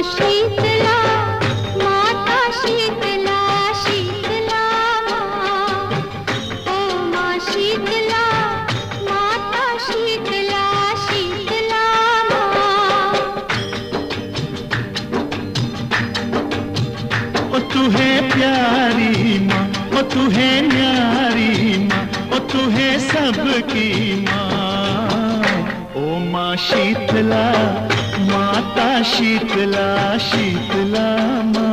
शीतला माता शीतला शीतला माँ ओ माँ शीतला माता शीतला शीतला माँ। ओ तू है प्यारी माँ, ओ तू है न्यारी माँ, ओ तू है सबकी माँ। ओ माँ शीतला माता शीतला शीतला माँ।